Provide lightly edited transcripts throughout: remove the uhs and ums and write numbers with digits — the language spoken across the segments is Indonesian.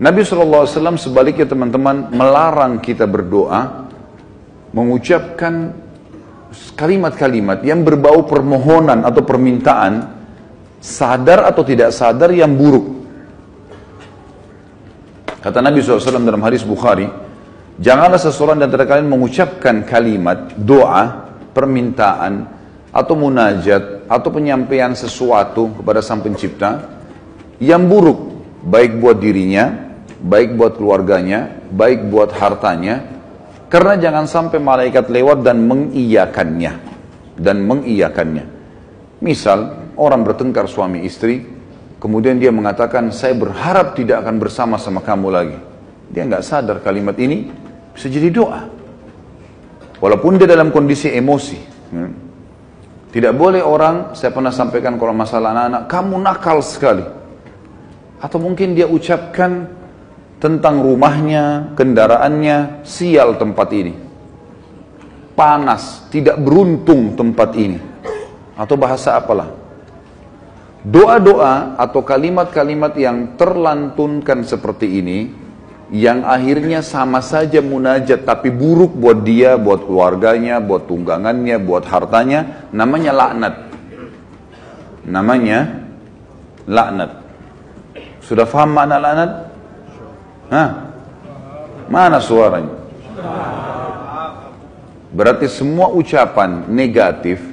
Nabi SAW sebaliknya teman-teman melarang kita berdoa mengucapkan kalimat-kalimat yang berbau permohonan atau permintaan, sadar atau tidak sadar, yang buruk. Kata Nabi SAW dalam hadis Bukhari, janganlah seseorang di antara kalian mengucapkan kalimat doa, permintaan, atau munajat, atau penyampaian sesuatu kepada Sang Pencipta yang buruk, baik buat dirinya, baik buat keluarganya, baik buat hartanya, karena jangan sampai malaikat lewat dan mengiyakannya. Misal, orang bertengkar suami istri, kemudian dia mengatakan, saya berharap tidak akan bersama sama kamu lagi. Dia nggak sadar kalimat ini bisa jadi doa. Walaupun dia dalam kondisi emosi. Tidak boleh orang, saya pernah sampaikan kalau masalah anak-anak, kamu nakal sekali. Atau mungkin dia ucapkan tentang rumahnya, kendaraannya, sial tempat ini. Panas, tidak beruntung tempat ini. Atau bahasa apalah. Doa-doa atau kalimat-kalimat yang terlantunkan seperti ini, yang akhirnya sama saja munajat, tapi buruk buat dia, buat keluarganya, buat tunggangannya, buat hartanya, namanya laknat. Namanya laknat. Sudah paham makna laknat? Mana suaranya? Berarti semua ucapan negatif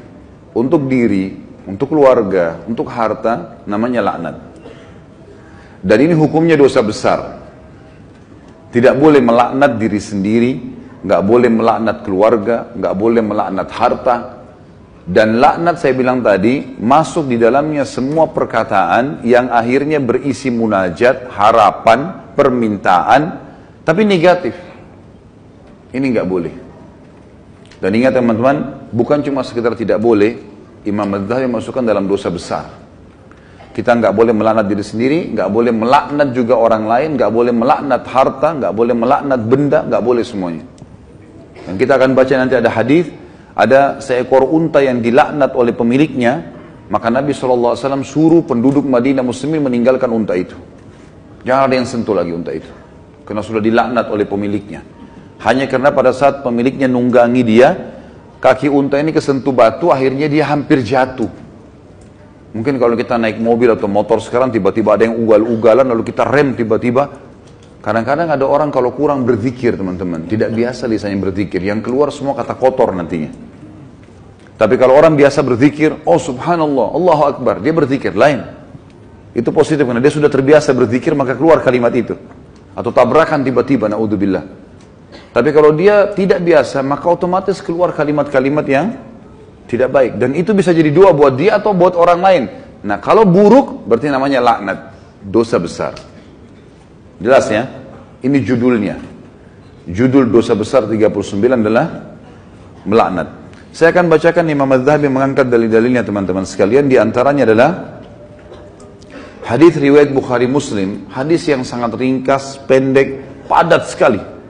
untuk diri, untuk keluarga, untuk harta, namanya laknat. Dan ini hukumnya dosa besar. Tidak boleh melaknat diri sendiri, nggak boleh melaknat keluarga, nggak boleh melaknat harta. Dan laknat saya bilang tadi, masuk di dalamnya semua perkataan yang akhirnya berisi munajat, harapan, permintaan, tapi negatif. Ini nggak boleh. Dan ingat teman-teman, bukan cuma sekedar tidak boleh, Imam Adz-Dzahabi masukkan dalam dosa besar. Kita nggak boleh melaknat diri sendiri, nggak boleh melaknat juga orang lain, nggak boleh melaknat harta, nggak boleh melaknat benda, nggak boleh semuanya. Dan kita akan baca nanti ada hadis, ada seekor unta yang dilaknat oleh pemiliknya, maka Nabi SAW suruh penduduk Madinah Muslimin meninggalkan unta itu. Jangan ada yang sentuh lagi unta itu, karena sudah dilaknat oleh pemiliknya. Hanya karena pada saat pemiliknya nunggangi dia, kaki unta ini kesentuh batu, akhirnya dia hampir jatuh. Mungkin kalau kita naik mobil atau motor sekarang, tiba-tiba ada yang ugal-ugalan, lalu kita rem tiba-tiba. Kadang-kadang ada orang kalau kurang berzikir teman-teman, tidak biasa lisannya berzikir, yang keluar semua kata kotor nantinya. Tapi kalau orang biasa berzikir, oh subhanallah, Allahu Akbar, dia berzikir, lain. Itu positif, karena dia sudah terbiasa berzikir, maka keluar kalimat itu. Atau tabrakan tiba-tiba, na'udzubillah. Tapi kalau dia tidak biasa, maka otomatis keluar kalimat-kalimat yang tidak baik. Dan itu bisa jadi doa buat dia atau buat orang lain. Nah, kalau buruk, berarti namanya laknat. Dosa besar. Jelas ya? Ini judulnya. Judul dosa besar 39 adalah melaknat. Saya akan bacakan Imam Adz-Dzahabi mengangkat dalil-dalilnya teman-teman sekalian. Di antaranya adalah hadis riwayat Bukhari Muslim. Hadis yang sangat ringkas, pendek, padat sekali.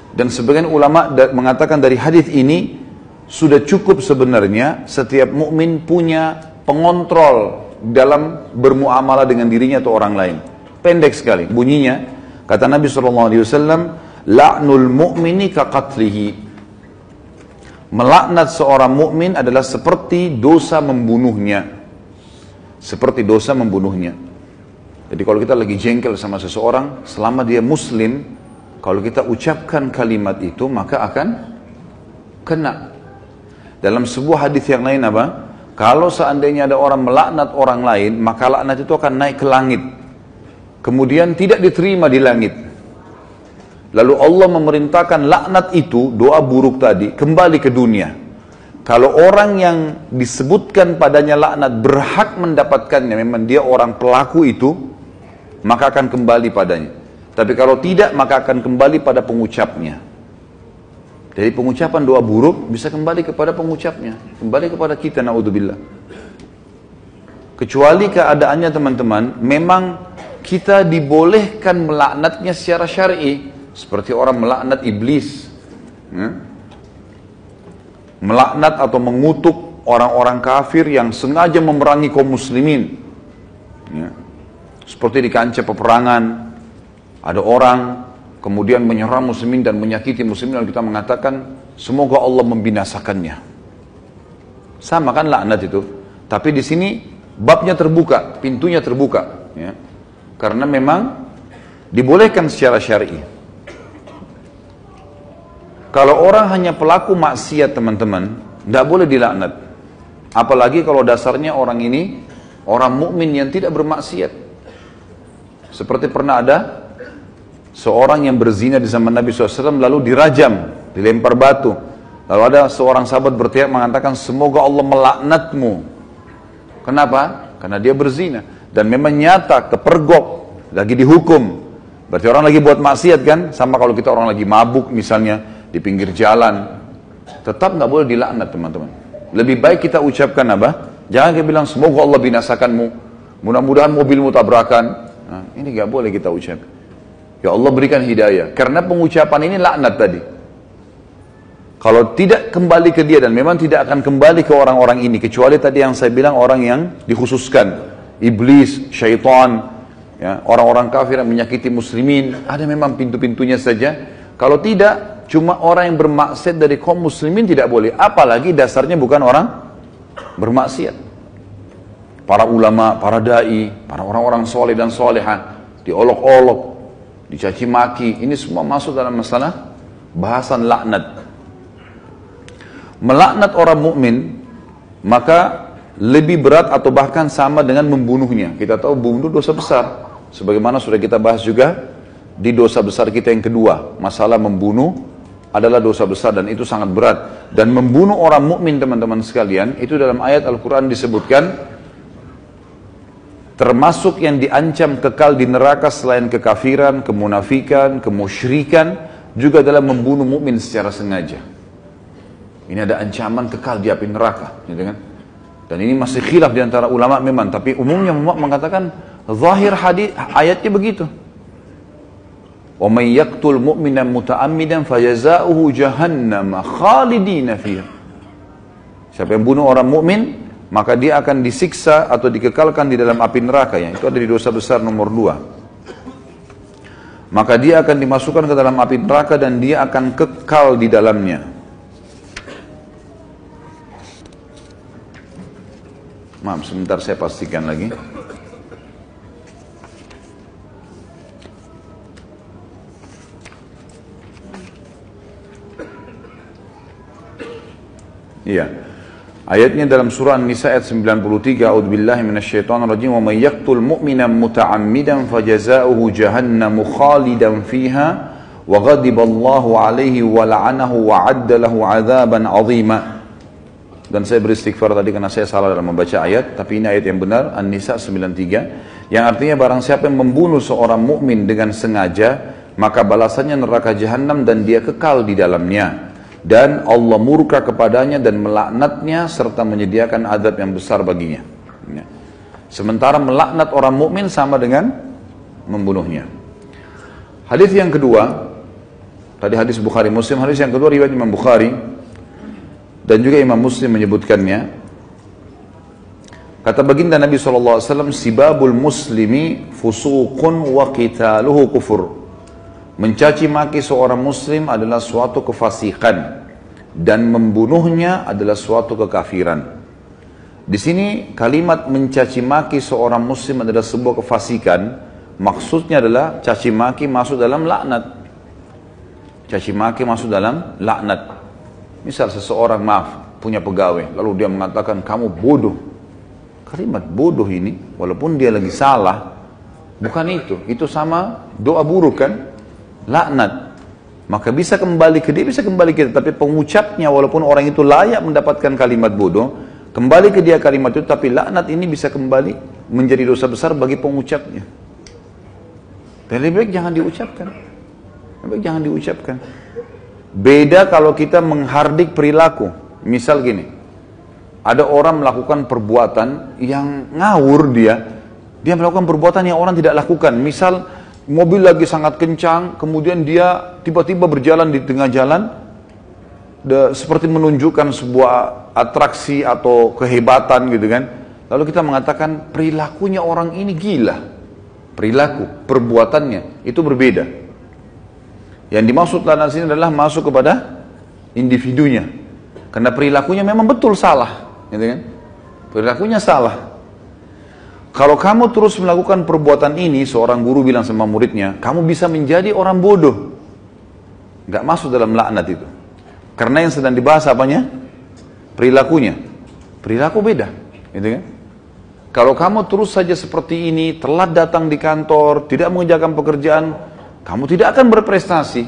Dan sebagian ulama mengatakan dari hadis ini sudah cukup sebenarnya setiap mukmin punya pengontrol dalam bermuamalah dengan dirinya atau orang lain. Pendek sekali bunyinya, kata Nabi SAW, la'nul mu'mini ka qatlihi. Melaknat seorang mukmin adalah seperti dosa membunuhnya. Seperti dosa membunuhnya. Jadi kalau kita lagi jengkel sama seseorang, selama dia muslim, kalau kita ucapkan kalimat itu, maka akan kena. Dalam sebuah hadis yang lain apa? Kalau seandainya ada orang melaknat orang lain, maka laknat itu akan naik ke langit. Kemudian tidak diterima di langit. Lalu Allah memerintahkan laknat itu, doa buruk tadi, kembali ke dunia. Kalau orang yang disebutkan padanya laknat berhak mendapatkannya, memang dia orang pelaku itu, maka akan kembali padanya. Tapi kalau tidak, maka akan kembali pada pengucapnya. Jadi pengucapan doa buruk bisa kembali kepada pengucapnya, kembali kepada kita, na'udzubillah. Kecuali keadaannya teman-teman, memang kita dibolehkan melaknatnya secara syar'i, seperti orang melaknat iblis, melaknat atau mengutuk orang-orang kafir yang sengaja memerangi kaum muslimin, seperti di kancah peperangan. Ada orang kemudian menyerang muslimin dan menyakiti muslimin, lalu kita mengatakan semoga Allah membinasakannya. Sama kan laknat itu. Tapi di sini babnya terbuka, pintunya terbuka, ya. Karena memang dibolehkan secara syar'i. Kalau orang hanya pelaku maksiat teman-teman, tidak boleh dilaknat. Apalagi kalau dasarnya orang ini orang mukmin yang tidak bermaksiat. Seperti pernah ada seorang yang berzina di zaman Nabi SAW lalu dirajam, dilempar batu. Lalu ada seorang sahabat berteriak mengatakan semoga Allah melaknatmu. Kenapa? Karena dia berzina. Dan memang nyata, kepergok, lagi dihukum. Berarti orang lagi buat maksiat kan? Sama kalau kita orang lagi mabuk misalnya di pinggir jalan. Tetap nggak boleh dilaknat teman-teman. Lebih baik kita ucapkan apa? Jangan kita bilang semoga Allah binasakanmu. Mudah-mudahan mobilmu tabrakan. Nah, ini nggak boleh kita ucap. Ya Allah berikan hidayah. Karena pengucapan ini laknat tadi. Kalau tidak kembali ke dia dan memang tidak akan kembali ke orang-orang ini. Kecuali tadi yang saya bilang orang yang dikhususkan. Iblis, syaitan, ya, orang-orang kafir yang menyakiti muslimin. Ada memang pintu-pintunya saja. Kalau tidak, cuma orang yang bermaksiat dari kaum muslimin tidak boleh. Apalagi dasarnya bukan orang bermaksiat. Para ulama, para da'i, para orang-orang soleh dan solehah, diolok-olok, dicaci maki. Ini semua masuk dalam masalah bahasan laknat. Melaknat orang mukmin maka lebih berat atau bahkan sama dengan membunuhnya. Kita tahu membunuh dosa besar. Sebagaimana sudah kita bahas juga di dosa besar kita yang kedua, masalah membunuh adalah dosa besar dan itu sangat berat. Dan membunuh orang mukmin teman-teman sekalian, itu dalam ayat Al-Quran disebutkan termasuk yang diancam kekal di neraka selain kekafiran, kemunafikan, kemusyrikan, juga dalam membunuh mukmin secara sengaja. Ini ada ancaman kekal di api neraka, gitu kan? Dan ini masih khilaf di antara ulama memang, tapi umumnya ulama mengatakan zahir hadis ayatnya begitu. Wa may yaqtul mu'mina muta'ammidan fajaza'uhu jahannam khalidina fiha. Siapa yang bunuh orang mukmin, maka dia akan disiksa atau dikekalkan di dalam api neraka, ya. Itu ada di dosa besar nomor 2. Maka dia akan dimasukkan ke dalam api neraka dan dia akan kekal di dalamnya. Maaf, sebentar saya pastikan lagi. Iya. Ayatnya dalam surah An-Nisa ayat 93, A'udzubillahi minasyaitonirrajim, wa may yaqtul mu'mina muta'ammidan fajaza'uhu jahannamu khalidan fiha wa ghadiballahu 'alaihi wa la'anahu wa 'adda lahu 'adzaban 'azima. Dan saya beristighfar tadi karena saya salah dalam membaca ayat, tapi ini ayat yang benar, An-Nisa 93, yang artinya barang siapa yang membunuh seorang mukmin dengan sengaja, maka balasannya neraka jahanam dan dia kekal di dalamnya. Dan Allah murka kepadanya dan melaknatnya serta menyediakan azab yang besar baginya. Ya. Sementara melaknat orang mukmin sama dengan membunuhnya. Hadis yang kedua, tadi hadis Bukhari Muslim, hadis yang kedua riwayat Imam Bukhari dan juga Imam Muslim menyebutkannya. Kata baginda Nabi SAW, sibabul muslimi fusuqun wa qitaluhu kufur. Mencaci maki seorang muslim adalah suatu kefasikan dan membunuhnya adalah suatu kekafiran. Di sini kalimat mencaci maki seorang muslim adalah sebuah kefasikan, maksudnya adalah caci maki masuk dalam laknat. Caci maki masuk dalam laknat. Misal seseorang punya pegawai, lalu dia mengatakan kamu bodoh. Kalimat bodoh ini, walaupun dia lagi salah, bukan itu sama doa buruk kan, laknat. Maka bisa kembali ke dia, bisa kembali ke dia, tapi pengucapnya walaupun orang itu layak mendapatkan kalimat bodoh, kembali ke dia kalimat itu, tapi laknat ini bisa kembali menjadi dosa besar bagi pengucapnya. Dan lebih baik jangan diucapkan. Lebih baik jangan diucapkan. Beda kalau kita menghardik perilaku. Misal gini, ada orang melakukan perbuatan yang ngawur dia melakukan perbuatan yang orang tidak lakukan. Misal mobil lagi sangat kencang, kemudian dia tiba-tiba berjalan di tengah jalan, seperti menunjukkan sebuah atraksi atau kehebatan gitu kan. Lalu kita mengatakan perilakunya orang ini gila, perilaku, perbuatannya itu berbeda. Yang dimaksud laknat sini adalah masuk kepada individunya, karena perilakunya memang betul salah, gitu kan? Perilakunya salah. Kalau kamu terus melakukan perbuatan ini, seorang guru bilang sama muridnya, kamu bisa menjadi orang bodoh. Nggak masuk dalam laknat itu. Karena yang sedang dibahas apanya? Perilakunya. Perilaku beda, gitu kan? Kalau kamu terus saja seperti ini, telat datang di kantor, tidak mengerjakan pekerjaan, kamu tidak akan berprestasi.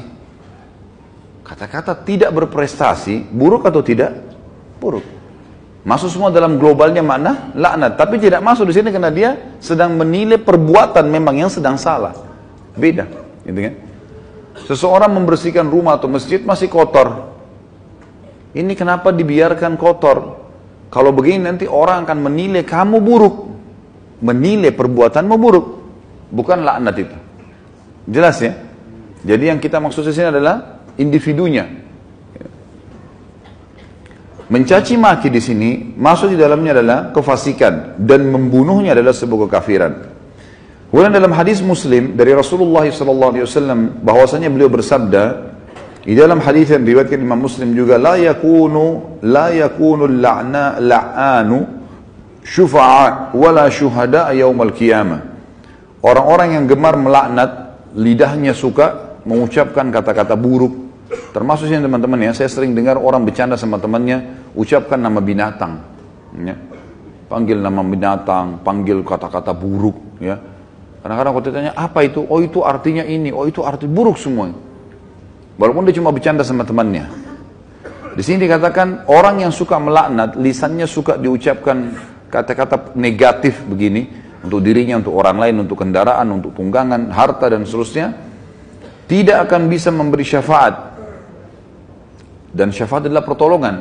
Kata-kata tidak berprestasi, buruk atau tidak? Buruk. Masuk semua dalam globalnya makna laknat, tapi tidak masuk di sini karena dia sedang menilai perbuatan memang yang sedang salah. Beda, gitu kan? Seseorang membersihkan rumah atau masjid masih kotor. Ini kenapa dibiarkan kotor? Kalau begini nanti orang akan menilai kamu buruk, menilai perbuatanmu buruk, bukan laknat itu. Jelas ya? Jadi yang kita maksud di sini adalah individunya. Mencaci maki di sini masuk di dalamnya adalah kefasikan dan membunuhnya adalah sebuah kekafiran. Kemudian dalam hadis Muslim dari Rasulullah SAW bahwasanya beliau bersabda di dalam hadis yang diriwayatkan Imam Muslim juga, la yakunu la'anu syufa'a wala syuhada yaumal qiyamah. Orang-orang yang gemar melaknat, lidahnya suka mengucapkan kata-kata buruk. Termasuk sini teman-teman ya, saya sering dengar orang bercanda sama temannya, ucapkan nama binatang, ya. Panggil nama binatang, panggil kata-kata buruk, ya. Kadang-kadang kalau ditanya apa itu, oh itu artinya ini, oh itu arti buruk semua. Walaupun dia cuma bercanda sama temannya. Di sini dikatakan orang yang suka melaknat, lisannya suka diucapkan kata-kata negatif begini untuk dirinya, untuk orang lain, untuk kendaraan, untuk tunggangan, harta dan seterusnya, tidak akan bisa memberi syafaat. Dan syafaat adalah pertolongan.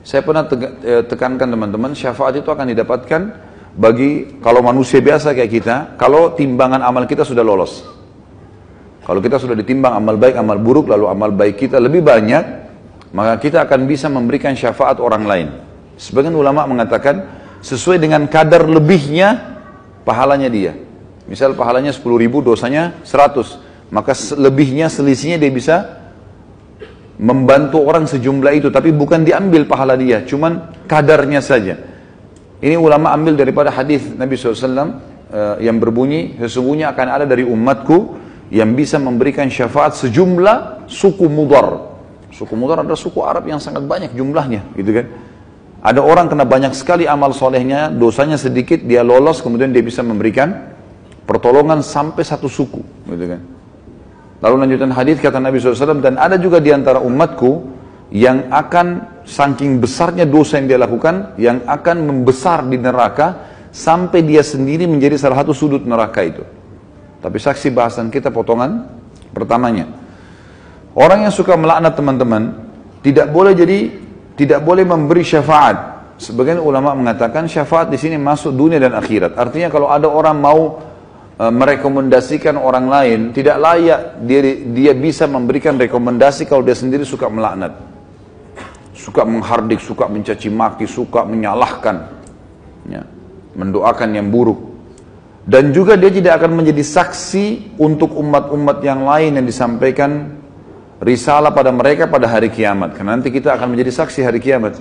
Saya pernah tekankan teman-teman, syafaat itu akan didapatkan bagi kalau manusia biasa kayak kita, kalau timbangan amal kita sudah lolos. Kalau kita sudah ditimbang amal baik, amal buruk, lalu amal baik kita lebih banyak, maka kita akan bisa memberikan syafaat orang lain. Sebagian ulama mengatakan, sesuai dengan kadar lebihnya, pahalanya dia. Misal pahalanya 10.000, dosanya 100. Maka lebihnya, selisihnya dia bisa membantu orang sejumlah itu, tapi bukan diambil pahala dia, cuman kadarnya saja. Ini ulama ambil daripada hadis Nabi SAW yang berbunyi, sesungguhnya akan ada dari umatku yang bisa memberikan syafaat sejumlah suku Mudar. Suku Mudar adalah suku Arab yang sangat banyak jumlahnya, gitu kan? Ada orang kena banyak sekali amal solehnya, dosanya sedikit, dia lolos, kemudian dia bisa memberikan pertolongan sampai satu suku, gitu kan? Lalu lanjutan hadis kata Nabi SAW, dan ada juga di antara umatku yang akan saking besarnya dosa yang dia lakukan, yang akan membesar di neraka sampai dia sendiri menjadi salah satu sudut neraka itu. Tapi saksi bahasan kita potongan pertamanya. Orang yang suka melaknat teman-teman tidak boleh memberi syafaat. Sebagian ulama mengatakan syafaat di sini masuk dunia dan akhirat. Artinya kalau ada orang mau merekomendasikan orang lain, tidak layak dia bisa memberikan rekomendasi kalau dia sendiri suka melaknat, suka menghardik, suka mencaci maki, suka menyalahkan, ya, mendoakan yang buruk. Dan juga dia tidak akan menjadi saksi untuk umat-umat yang lain yang disampaikan risalah pada mereka pada hari kiamat, karena nanti kita akan menjadi saksi hari kiamat.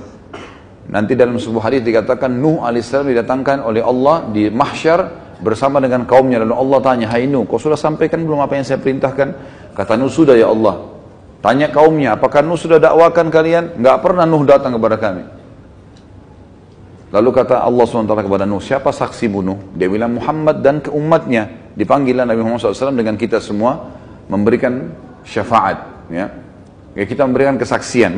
Nanti dalam sebuah hadis dikatakan Nuh alaihissalam didatangkan oleh Allah di mahsyar bersama dengan kaumnya, lalu Allah tanya, hai Nuh, kau sudah sampaikan belum apa yang saya perintahkan? Kata Nuh, sudah ya Allah. Tanya kaumnya, apakah Nuh sudah dakwakan kalian? Enggak pernah Nuh datang kepada kami. Lalu kata Allah SWT kepada Nuh, siapa saksimu Nuh? Dia bilang Muhammad dan ke umatnya. Dipanggillah Nabi Muhammad SAW dengan kita semua memberikan syafaat, ya. Kita memberikan kesaksian,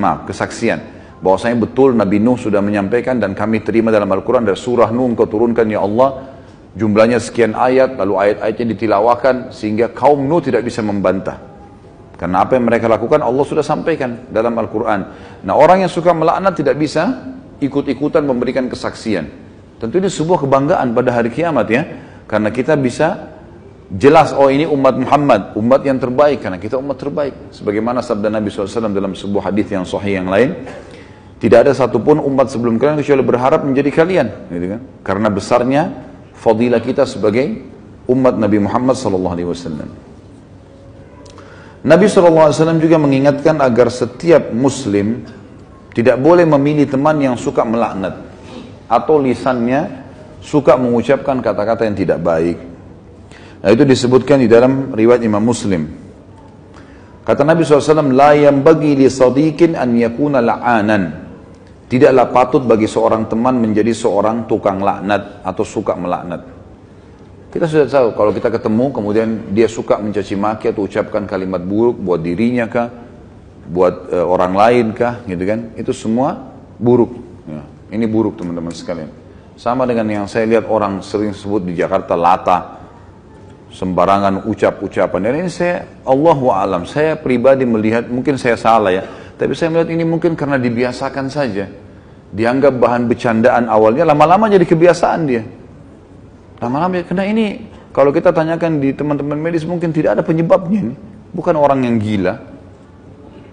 bahwasanya betul Nabi Nuh sudah menyampaikan dan kami terima dalam Al-Quran dari surah Nuh engkau turunkan ya Allah. Jumlahnya sekian ayat, lalu ayat-ayatnya ditilawakan sehingga kaum Nuh tidak bisa membantah. Karena apa yang mereka lakukan Allah sudah sampaikan dalam Al-Quran. Nah, orang yang suka melaknat tidak bisa ikut-ikutan memberikan kesaksian. Tentu ini sebuah kebanggaan pada hari kiamat ya. Karena kita bisa jelas, oh ini umat Muhammad, umat yang terbaik, karena kita umat terbaik. Sebagaimana sabda Nabi SAW dalam sebuah hadis yang sahih yang lain, tidak ada satupun umat sebelum kalian kecuali berharap menjadi kalian, gitu kan? Karena besarnya fadilah kita sebagai umat Nabi Muhammad SAW. Nabi SAW juga mengingatkan agar setiap muslim tidak boleh memilih teman yang suka melaknat atau lisannya suka mengucapkan kata-kata yang tidak baik. Nah, itu disebutkan di dalam riwayat Imam Muslim. Kata Nabi SAW, la yanbaghi li sadiqin an yakuna la'anan. Tidaklah patut bagi seorang teman menjadi seorang tukang laknat atau suka melaknat. Kita sudah tahu kalau kita ketemu kemudian dia suka mencaci maki atau ucapkan kalimat buruk buat dirinya kah, buat orang lain kah, gitu kan? Itu semua buruk. Ya, ini buruk teman-teman sekalian. Sama dengan yang saya lihat orang sering sebut di Jakarta lata, sembarangan ucap-ucapan. Dan ini saya, Allahu a'lam, saya pribadi melihat, mungkin saya salah ya, tapi saya melihat ini mungkin karena dibiasakan saja. Dianggap bahan bercandaan awalnya, lama-lama jadi kebiasaan dia. Lama-lama, karena ini kalau kita tanyakan di teman-teman medis mungkin tidak ada penyebabnya ini. Bukan orang yang gila.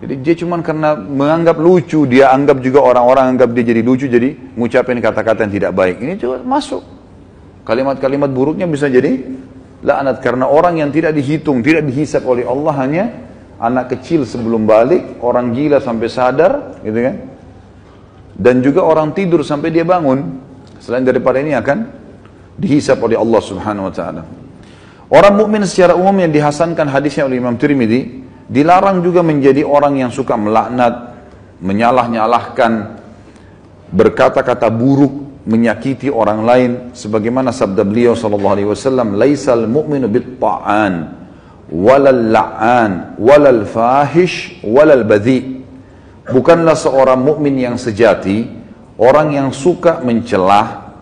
Jadi dia cuma karena menganggap lucu, dia anggap juga orang-orang anggap dia jadi lucu, jadi mengucapkan kata-kata yang tidak baik. Ini juga masuk. Kalimat-kalimat buruknya bisa jadi laknat karena orang yang tidak dihitung, tidak dihisab oleh Allah, hanya anak kecil sebelum balik, orang gila sampai sadar, gitu kan? Dan juga orang tidur sampai dia bangun. Selain daripada ini akan dihisab oleh Allah Subhanahu wa taala. Orang mukmin secara umum yang dihasankan hadisnya oleh Imam Tirmidzi, dilarang juga menjadi orang yang suka melaknat, menyalah-nyalahkan, berkata-kata buruk, menyakiti orang lain, sebagaimana sabda beliau sallallahu alaihi wasallam, "Laisal mu'minu bit-ta'an, walal la'an, walal fahish, walal badhi." Bukanlah seorang mukmin yang sejati orang yang suka mencelah,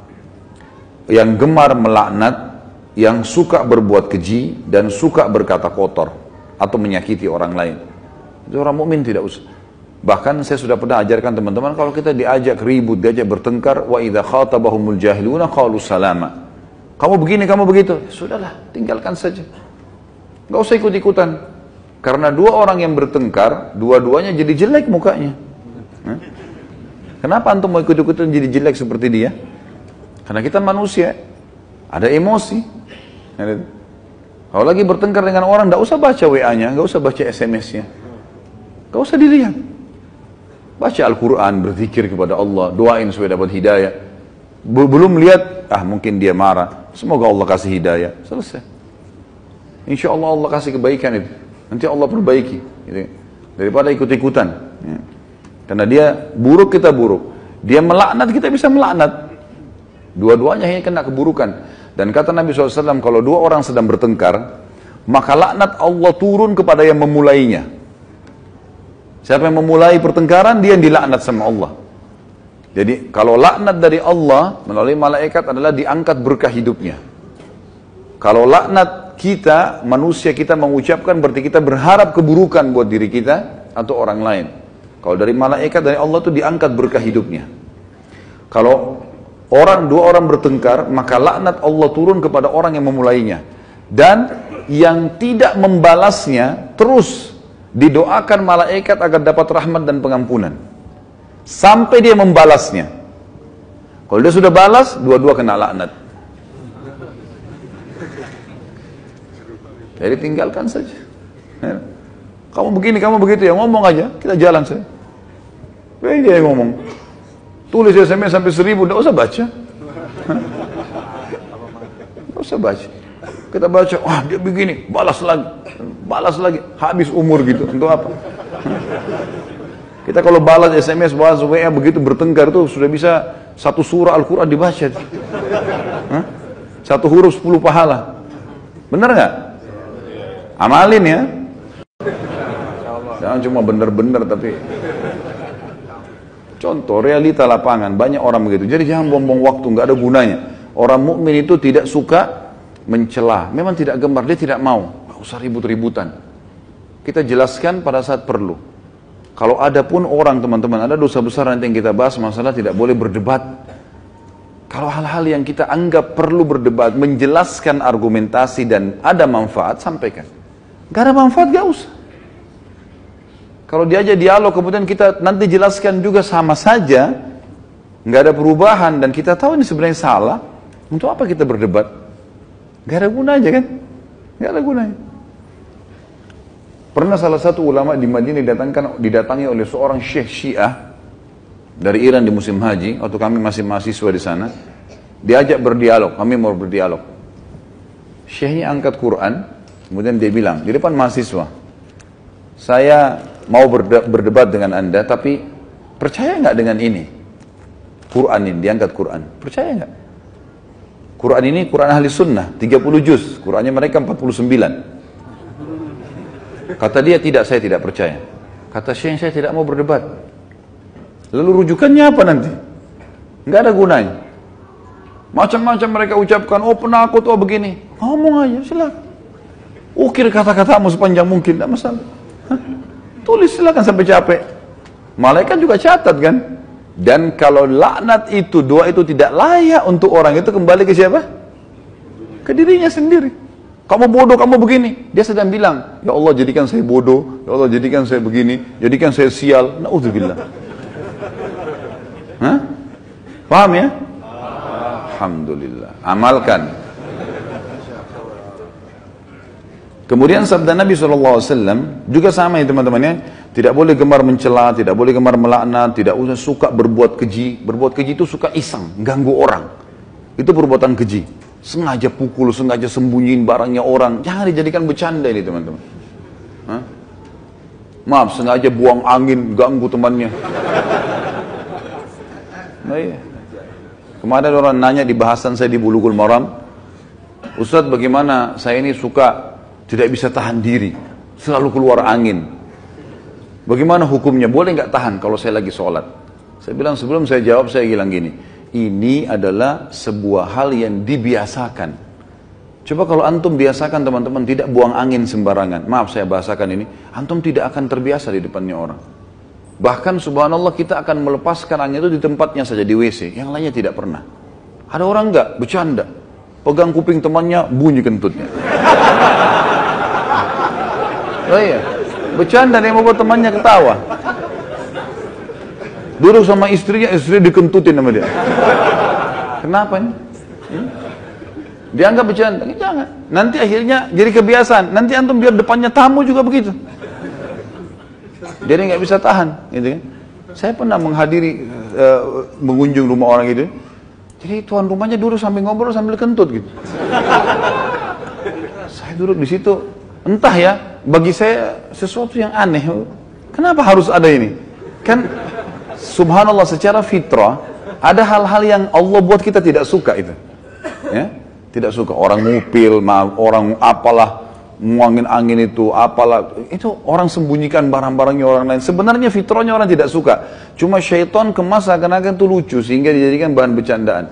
yang gemar melaknat, yang suka berbuat keji dan suka berkata kotor atau menyakiti orang lain. Itu orang mukmin tidak usah. Bahkan saya sudah pernah ajarkan teman-teman, kalau kita diajak ribut, diajak bertengkar, wa idza khatabahumul jahiluna qalu salama. Kamu begini, kamu begitu. Sudahlah, tinggalkan saja. Enggak usah ikut-ikutan. Karena dua orang yang bertengkar, dua-duanya jadi jelek mukanya. Kenapa antum mau ikut-ikutan jadi jelek seperti dia? Karena kita manusia, ada emosi. Kalau lagi bertengkar dengan orang, enggak usah baca WA-nya, enggak usah baca SMS-nya. Enggak usah dilihat. Baca Al-Quran, berzikir kepada Allah, doain supaya dapat hidayah. Belum lihat, mungkin dia marah. Semoga Allah kasih hidayah. Selesai. Insya Allah Allah kasih kebaikan itu. Nanti Allah perbaiki. Gitu. Daripada ikut-ikutan. Ya. Karena dia buruk, kita buruk. Dia melaknat, kita bisa melaknat. Dua-duanya hanya kena keburukan. Dan kata Nabi SAW, kalau dua orang sedang bertengkar, maka laknat Allah turun kepada yang memulainya. Siapa yang memulai pertengkaran, dia yang dilaknat sama Allah. Jadi kalau laknat dari Allah melalui malaikat adalah diangkat berkah hidupnya. Kalau laknat kita, manusia kita mengucapkan, berarti kita berharap keburukan buat diri kita atau orang lain. Kalau dari malaikat, dari Allah itu diangkat berkah hidupnya. Kalau dua orang bertengkar, maka laknat Allah turun kepada orang yang memulainya. Dan yang tidak membalasnya terus didoakan malaikat agar dapat rahmat dan pengampunan sampai dia membalasnya. Kalau dia sudah balas, dua-dua kena laknat. Jadi tinggalkan saja. Kamu begini, kamu begitu ya, ngomong aja, kita jalan saja. Baik dia yang ngomong. Tulis SMS sampai 1000, tidak usah baca. Tidak usah baca. Kita baca, wah dia begini, balas lagi, habis umur gitu, untuk apa? Kita kalau balas SMS, balas WA begitu bertengkar itu sudah bisa satu surah Al-Quran dibaca. Satu huruf 10 pahala. Benar nggak? Amalin ya. Jangan cuma benar-benar tapi. Contoh realita lapangan, banyak orang begitu. Jadi jangan buang-buang waktu, nggak ada gunanya. Orang mukmin itu tidak suka mencela, memang tidak gemar, dia tidak mau. Nggak usah ribut-ributan. Kita jelaskan pada saat perlu. Kalau ada pun orang teman-teman, ada dosa besar nanti yang kita bahas, masalah tidak boleh berdebat. Kalau hal-hal yang kita anggap perlu berdebat, menjelaskan argumentasi dan ada manfaat, sampaikan. Gak ada manfaat, gak usah. Kalau diajak dialog, kemudian kita nanti jelaskan juga sama saja, gak ada perubahan, dan kita tahu ini sebenarnya salah, untuk apa kita berdebat? Gak ada gunanya kan? Gak ada gunanya. Pernah salah satu ulama di Madinah didatangi oleh seorang syekh Syiah dari Iran di musim haji, waktu kami masih mahasiswa di sana. Diajak berdialog, kami mau berdialog. Syekhnya angkat Quran, kemudian dia bilang di depan mahasiswa, saya mau berdebat dengan anda, tapi percaya nggak dengan ini? Quran ini, diangkat Quran. Percaya nggak? Quran ini Quran ahli sunnah, 30 juz. Qurannya mereka 49. Kata dia, tidak, saya tidak percaya. Kata Syekh, saya tidak mau berdebat. Lalu rujukannya apa nanti? Nggak ada gunanya. Macam-macam mereka ucapkan, oh penakut, oh begini. Ngomong aja, silakan. Ukir kata-katamu sepanjang mungkin, tidak masalah. Hah? Tulis silakan sampai capek. Malaikat juga catat kan. Dan kalau laknat itu, doa itu tidak layak untuk orang itu, kembali ke siapa? Ke dirinya sendiri. Kamu bodoh, kamu begini. Dia sedang bilang, ya Allah jadikan saya bodoh, ya Allah jadikan saya begini, jadikan saya sial. Na'udzubillah. Hah? Paham ya? Alhamdulillah. Amalkan. Kemudian sabda Nabi SAW juga sama ya teman-temannya. Tidak boleh gemar mencela, tidak boleh gemar melaknat, tidak usah suka berbuat keji. Berbuat keji itu suka iseng, ganggu orang. Itu perbuatan keji. Sengaja pukul, sengaja sembunyiin barangnya orang. Jangan dijadikan bercanda ini teman-teman. Hah? Maaf, sengaja buang angin, ganggu temannya. Nah, iya. Kemarin orang nanya di bahasan saya di Bulughul Maram, Ustadz bagaimana saya ini suka tidak bisa tahan diri, selalu keluar angin. Bagaimana hukumnya? Boleh nggak tahan kalau saya lagi sholat? Saya bilang sebelum saya jawab saya bilang gini, ini adalah sebuah hal yang dibiasakan. Coba kalau antum biasakan teman-teman tidak buang angin sembarangan. Maaf saya bahasakan ini, antum tidak akan terbiasa di depannya orang. Bahkan subhanallah kita akan melepaskan angin itu di tempatnya saja, di WC. Yang lainnya tidak pernah. Ada orang enggak, bercanda. Pegang kuping temannya, bunyi kentutnya. Oh iya, bercanda dia mau buat temannya ketawa. Duduk sama istrinya, istri dikentutin sama dia. Kenapa ini? Dianggap bercanda. Jangan. Nanti akhirnya jadi kebiasaan. Nanti antum biar depannya tamu juga begitu. Dia nggak bisa tahan, gitu kan? Saya pernah menghadiri, mengunjung rumah orang gitu. Jadi tuan rumahnya duduk sambil ngobrol sambil kentut gitu. Saya duduk di situ, entah ya, bagi saya sesuatu yang aneh. Kenapa harus ada ini? Kan, subhanallah secara fitrah ada hal-hal yang Allah buat kita tidak suka itu, ya, tidak suka orang ngupil, orang apalah. Muangin angin itu, apalah, itu orang sembunyikan barang-barangnya orang lain. Sebenarnya fitrahnya orang tidak suka. Cuma syaitan kemas seakan-akan itu lucu sehingga dijadikan bahan bercandaan.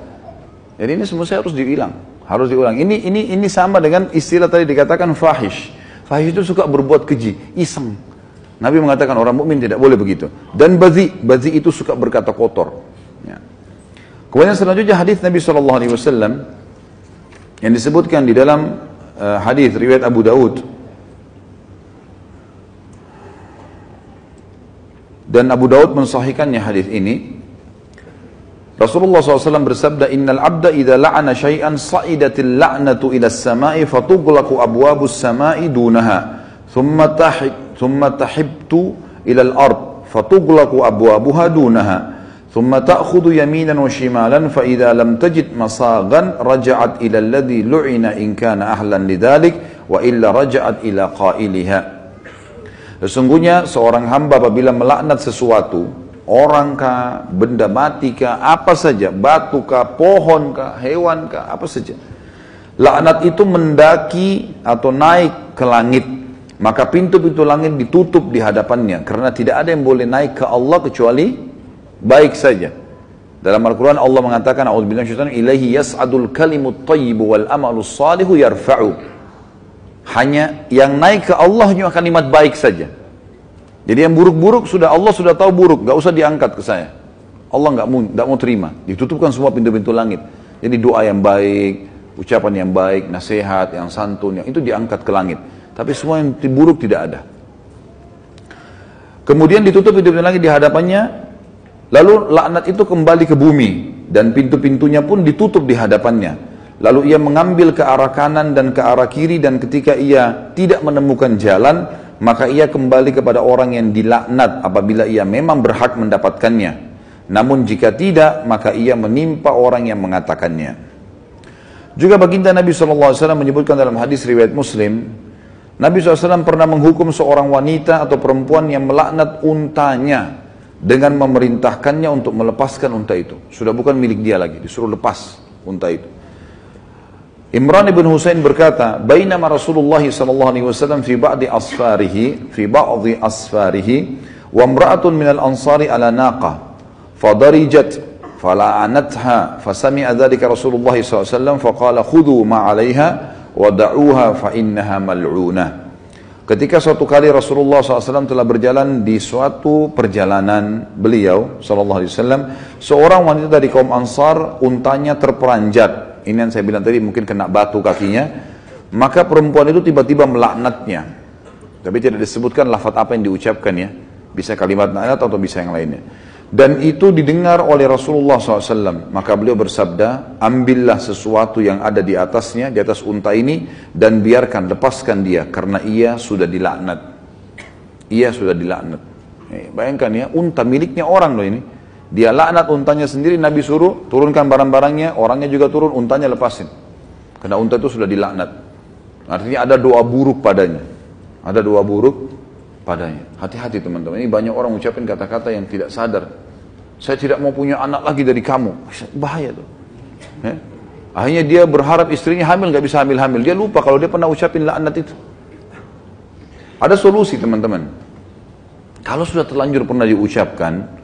Jadi ini semua harus diulang, harus diulang. Ini sama dengan istilah tadi dikatakan fahish. Fahish itu suka berbuat keji, iseng. Nabi mengatakan orang mukmin tidak boleh begitu. Dan bazi itu suka berkata kotor. Ya. Kemudian selanjutnya hadis Nabi SAW yang disebutkan di dalam hadis riwayat Abu Daud, dan Abu Daud mensahihkannya hadis ini. Rasulullah SAW bersabda, innal abda idza la'ana syai'an sa'idatil la'natu ila as-sama'i fatughlaqu abwabus sama'i dunaha thumma tahibtu ila al-ard fatughlaqu abwabuha dunaha thumma ta'khudhu yaminan wa shimalan fa idza lam tajid masagan raja'at ila alladhi lu'ina in kana ahlan lidzalik wa illa raja'at ila qailiha. Sesungguhnya seorang hamba apabila melaknat sesuatu, orang kah, benda mati kah, apa saja, batu kah, pohon kah, hewan kah, apa saja, laknat itu mendaki atau naik ke langit, maka pintu-pintu langit ditutup di hadapannya, karena tidak ada yang boleh naik ke Allah kecuali baik saja. Dalam Al-Quran Allah mengatakan, a'udzubillahi minasyaitonir rajim, ilaihi yas'adul kalimut thayyibu wal amalus salihu yarfa'u. Hanya yang naik ke Allah hanya kalimat baik saja. Jadi yang buruk-buruk Allah sudah tahu buruk, gak usah diangkat ke saya. Allah gak mau terima. Ditutupkan semua pintu-pintu langit. Jadi doa yang baik, ucapan yang baik, nasihat, yang santun, yang itu diangkat ke langit. Tapi semua yang buruk tidak ada. Kemudian ditutup pintu-pintu langit di hadapannya. Lalu laknat itu kembali ke bumi dan pintu-pintunya pun ditutup di hadapannya. Lalu ia mengambil ke arah kanan dan ke arah kiri, dan ketika ia tidak menemukan jalan, maka ia kembali kepada orang yang dilaknat apabila ia memang berhak mendapatkannya. Namun jika tidak, maka ia menimpa orang yang mengatakannya. Juga baginda Nabi SAW menyebutkan dalam hadis riwayat Muslim, Nabi SAW pernah menghukum seorang wanita atau perempuan yang melaknat untanya dengan memerintahkannya untuk melepaskan unta itu. Sudah bukan milik dia lagi, disuruh lepas unta itu. Imran ibn Husain berkata, "Bainama Rasulullah sallallahu alaihi wasallam fi ba'di asfarihi wa imra'atun minal ansari ala naqah fadarijat fala'anatha fasami'a dzalika Rasulullah sallallahu alaihi wasallam faqala khudhu ma 'alaiha wa da'uha fa innaha mal'unah." Ketika suatu kali Rasulullah SAW telah berjalan di suatu perjalanan beliau SAW, seorang wanita dari kaum Ansar untanya terperanjat. Ini yang saya bilang tadi, mungkin kena batu kakinya. Maka perempuan itu tiba-tiba melaknatnya. Tapi tidak disebutkan lafaz apa yang diucapkan ya. Bisa kalimat laknat atau bisa yang lainnya. Dan itu didengar oleh Rasulullah SAW. Maka beliau bersabda, ambillah sesuatu yang ada di atasnya, di atas unta ini, dan biarkan, lepaskan dia, karena ia sudah dilaknat. Ia sudah dilaknat. Bayangkan ya, unta miliknya orang loh ini. Dia laknat untanya sendiri, Nabi suruh turunkan barang-barangnya, orangnya juga turun, untanya lepasin. Karena unta itu sudah dilaknat. Artinya ada doa buruk padanya. Ada doa buruk padanya. Hati-hati teman-teman, ini banyak orang ucapin kata-kata yang tidak sadar. Saya tidak mau punya anak lagi dari kamu. Bahaya tuh. Akhirnya dia berharap istrinya hamil, gak bisa hamil-hamil. Dia lupa kalau dia pernah ucapin laknat itu. Ada solusi teman-teman. Kalau sudah terlanjur pernah diucapkan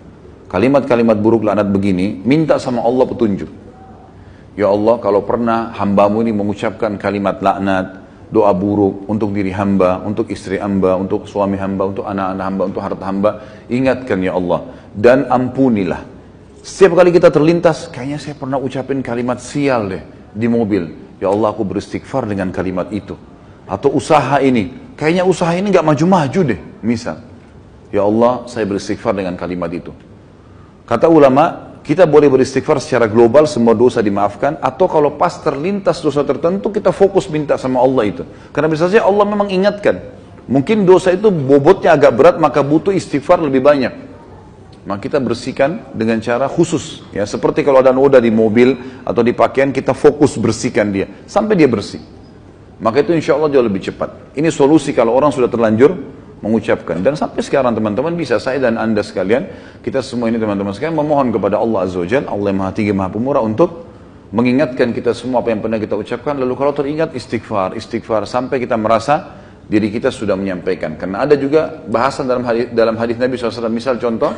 kalimat-kalimat buruk laknat begini, minta sama Allah petunjuk. Ya Allah, kalau pernah hambamu ini mengucapkan kalimat laknat, doa buruk untuk diri hamba, untuk istri hamba, untuk suami hamba, untuk anak-anak hamba, untuk harta hamba, ingatkan ya Allah, dan ampunilah. Setiap kali kita terlintas, kayaknya saya pernah ucapin kalimat sial deh di mobil. Ya Allah, aku beristighfar dengan kalimat itu. Atau usaha ini, kayaknya usaha ini gak maju-maju deh, misal. Ya Allah, saya beristighfar dengan kalimat itu. Kata ulama, kita boleh beristighfar secara global, semua dosa dimaafkan, atau kalau pas terlintas dosa tertentu, kita fokus minta sama Allah itu. Karena bisa saja Allah memang ingatkan. Mungkin dosa itu bobotnya agak berat, maka butuh istighfar lebih banyak. Maka kita bersihkan dengan cara khusus. Ya, seperti kalau ada noda di mobil atau di pakaian, kita fokus bersihkan dia. Sampai dia bersih. Maka itu insya Allah jauh lebih cepat. Ini solusi kalau orang sudah terlanjur mengucapkan. Dan sampai sekarang teman-teman bisa, saya dan anda sekalian, kita semua ini teman-teman sekalian memohon kepada Allah Azza wa Jalla, Allah yang Maha Tinggi Maha Pemurah, untuk mengingatkan kita semua apa yang pernah kita ucapkan. Lalu kalau teringat istighfar sampai kita merasa diri kita sudah menyampaikan. Karena ada juga bahasan dalam hadis Nabi SAW. Misal contoh,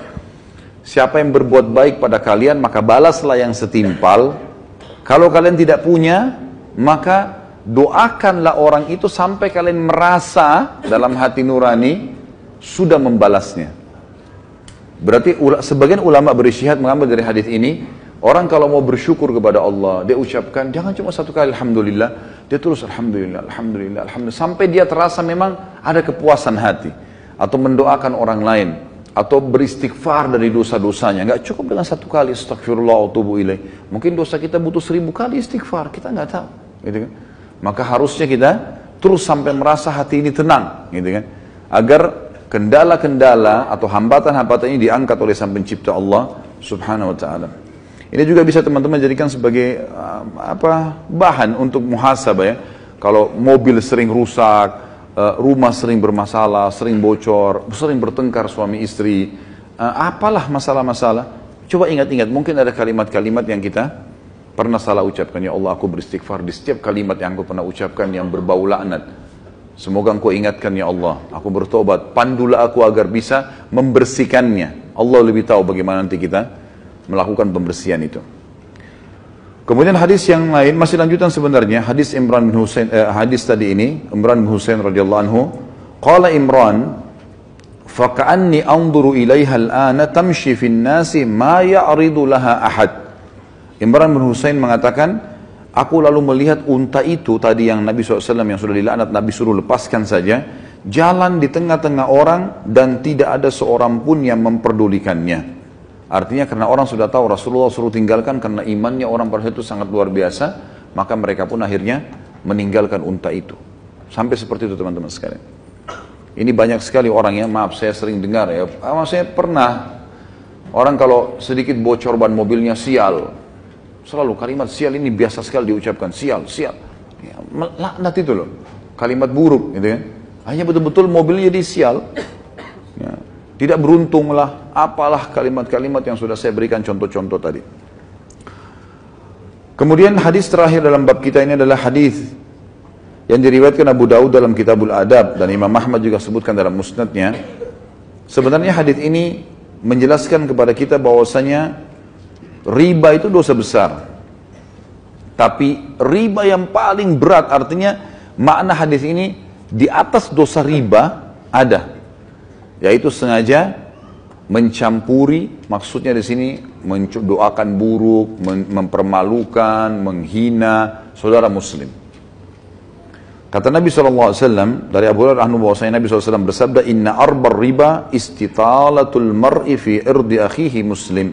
siapa yang berbuat baik pada kalian maka balaslah yang setimpal. Kalau kalian tidak punya, maka doakanlah orang itu sampai kalian merasa dalam hati nurani sudah membalasnya. Berarti sebagian ulama berisytihad mengambil dari hadis ini, orang kalau mau bersyukur kepada Allah, dia ucapkan jangan cuma satu kali alhamdulillah, dia terus alhamdulillah, alhamdulillah, alhamdulillah, sampai dia terasa memang ada kepuasan hati, atau mendoakan orang lain, atau beristighfar dari dosa-dosanya. Nggak cukup dengan satu kali astagfirullah wa tubu ilaih. Mungkin dosa kita butuh 1000 kali istighfar, kita nggak tahu, gitu kan? Maka harusnya kita terus sampai merasa hati ini tenang, gitu kan? Agar kendala-kendala atau hambatan-hambatan ini diangkat oleh Sang Pencipta Allah Subhanahu wa taala. Ini juga bisa teman-teman jadikan sebagai bahan untuk muhasabah ya. Kalau mobil sering rusak, rumah sering bermasalah, sering bocor, sering bertengkar suami istri, apalah masalah-masalah, coba ingat-ingat, mungkin ada kalimat-kalimat yang kita pernah salah ucapkan. Ya Allah, aku beristighfar di setiap kalimat yang aku pernah ucapkan yang berbau laknat. Semoga engkau ingatkan ya Allah, aku bertobat, pandulah aku agar bisa membersihkannya. Allah lebih tahu bagaimana nanti kita melakukan pembersihan itu. Kemudian hadis yang lain, masih lanjutan sebenarnya, hadis Imran bin Husain, hadis tadi ini, Imran bin Husain radhiyallahu anhu, qala Imran, faka'anni anzuru ilaiha al-ana tamshi fin nasi ma ya'ridu laha ahad. Imran bin Husain mengatakan, aku lalu melihat unta itu tadi yang Nabi SAW yang sudah dilaknat, Nabi suruh lepaskan saja, jalan di tengah-tengah orang dan tidak ada seorang pun yang memperdulikannya. Artinya karena orang sudah tahu Rasulullah suruh tinggalkan karena imannya orang pada itu sangat luar biasa, maka mereka pun akhirnya meninggalkan unta itu. Sampai seperti itu teman-teman sekalian. Ini banyak sekali orang ya, maaf saya sering dengar ya, saya pernah, orang kalau sedikit bocor ban mobilnya sial, selalu kalimat sial ini biasa sekali diucapkan, sial, sial. Ya, laknat itu loh, kalimat buruk gitu kan. Hanya betul-betul mobilnya jadi sial. Ya. Tidak beruntung lah, apalah kalimat-kalimat yang sudah saya berikan contoh-contoh tadi. Kemudian hadis terakhir dalam bab kita ini adalah hadis yang diriwayatkan Abu Daud dalam Kitabul Adab dan Imam Ahmad juga sebutkan dalam musnadnya. Sebenarnya hadis ini menjelaskan kepada kita bahwasanya riba itu dosa besar. Tapi riba yang paling berat, artinya makna hadis ini di atas dosa riba ada, yaitu sengaja mencampuri, maksudnya di sini mendoakan buruk, mempermalukan, menghina saudara muslim. Kata Nabi SAW dari Abu Hurairah bahwasanya Nabi SAW bersabda, Inna arbar riba istitalatul mar'i fi irdi akhihi muslim.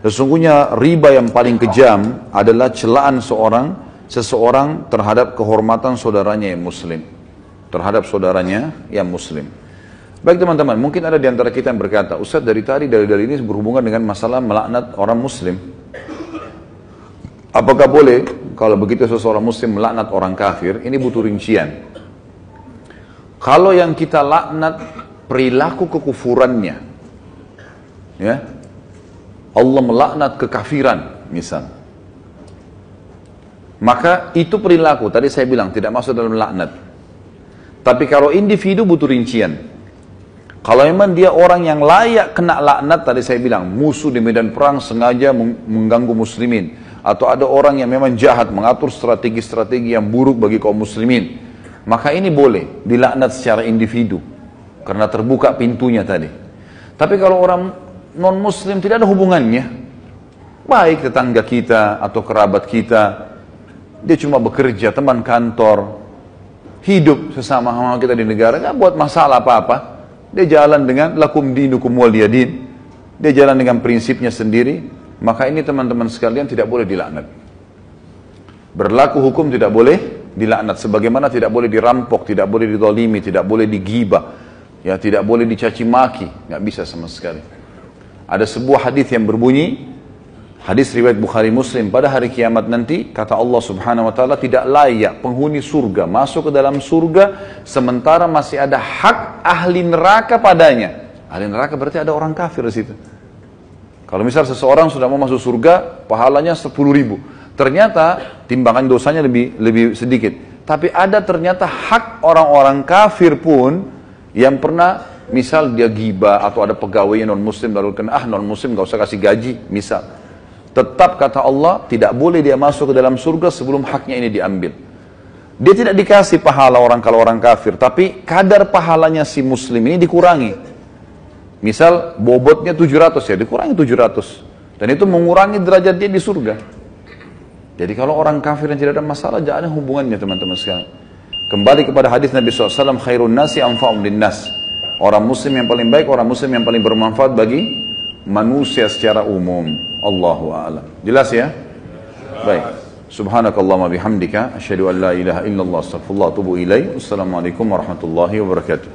Sesungguhnya riba yang paling kejam adalah celaan seseorang terhadap kehormatan saudaranya yang muslim, terhadap saudaranya yang muslim. Baik teman-teman, mungkin ada di antara kita yang berkata, Ustaz dari tadi dalil ini berhubungan dengan masalah melaknat orang muslim. Apakah boleh kalau begitu seseorang muslim melaknat orang kafir? Ini butuh rincian. Kalau yang kita laknat perilaku kekufurannya, ya, Allah melaknat kekafiran misal, maka itu perilaku, tadi saya bilang tidak masuk dalam laknat. Tapi kalau individu butuh rincian. Kalau memang dia orang yang layak kena laknat, tadi saya bilang musuh di medan perang sengaja mengganggu muslimin, atau ada orang yang memang jahat mengatur strategi-strategi yang buruk bagi kaum muslimin, maka ini boleh dilaknat secara individu karena terbuka pintunya tadi. Tapi kalau orang non muslim tidak ada hubungannya, baik tetangga kita atau kerabat kita, dia cuma bekerja, teman kantor, hidup sesama kita di negara, nggak buat masalah apa-apa. Dia jalan dengan lakum dinukum waliyadin, dia jalan dengan prinsipnya sendiri, maka ini teman-teman sekalian tidak boleh dilaknat. Berlaku hukum tidak boleh dilaknat, sebagaimana tidak boleh dirampok, tidak boleh dizalimi, tidak boleh digibah, ya, tidak boleh dicaci maki, nggak bisa sama sekali. Ada sebuah hadis yang berbunyi, hadis riwayat Bukhari Muslim, pada hari kiamat nanti kata Allah Subhanahu wa taala, tidak layak penghuni surga masuk ke dalam surga sementara masih ada hak ahli neraka padanya. Ahli neraka berarti ada orang kafir di situ. Kalau misal seseorang sudah mau masuk surga, pahalanya 10.000, ternyata timbangan dosanya lebih sedikit. Tapi ada ternyata hak orang-orang kafir pun yang pernah, misal dia ghibah atau ada pegawai non muslim lalu kena non muslim gak usah kasih gaji, misal. Tetap kata Allah tidak boleh dia masuk ke dalam surga sebelum haknya ini diambil. Dia tidak dikasih pahala kalau orang kafir, tapi kadar pahalanya si muslim ini dikurangi. Misal bobotnya 700 ya, dikurangi 700. Dan itu mengurangi derajat dia di surga. Jadi kalau orang kafir yang tidak ada masalah, jangan ada hubungannya teman-teman sekalian. Kembali kepada hadis Nabi SAW, khairun nasi anfa'um linnas. Orang muslim yang paling baik, orang muslim yang paling bermanfaat bagi manusia secara umum. Allahu a'lam. Jelas ya? Baik. Subhanakallahumma bihamdika asyhadu an la ilaha illallah astaghfirullah wa atubu ilaik. Wassalamualaikum warahmatullahi wabarakatuh.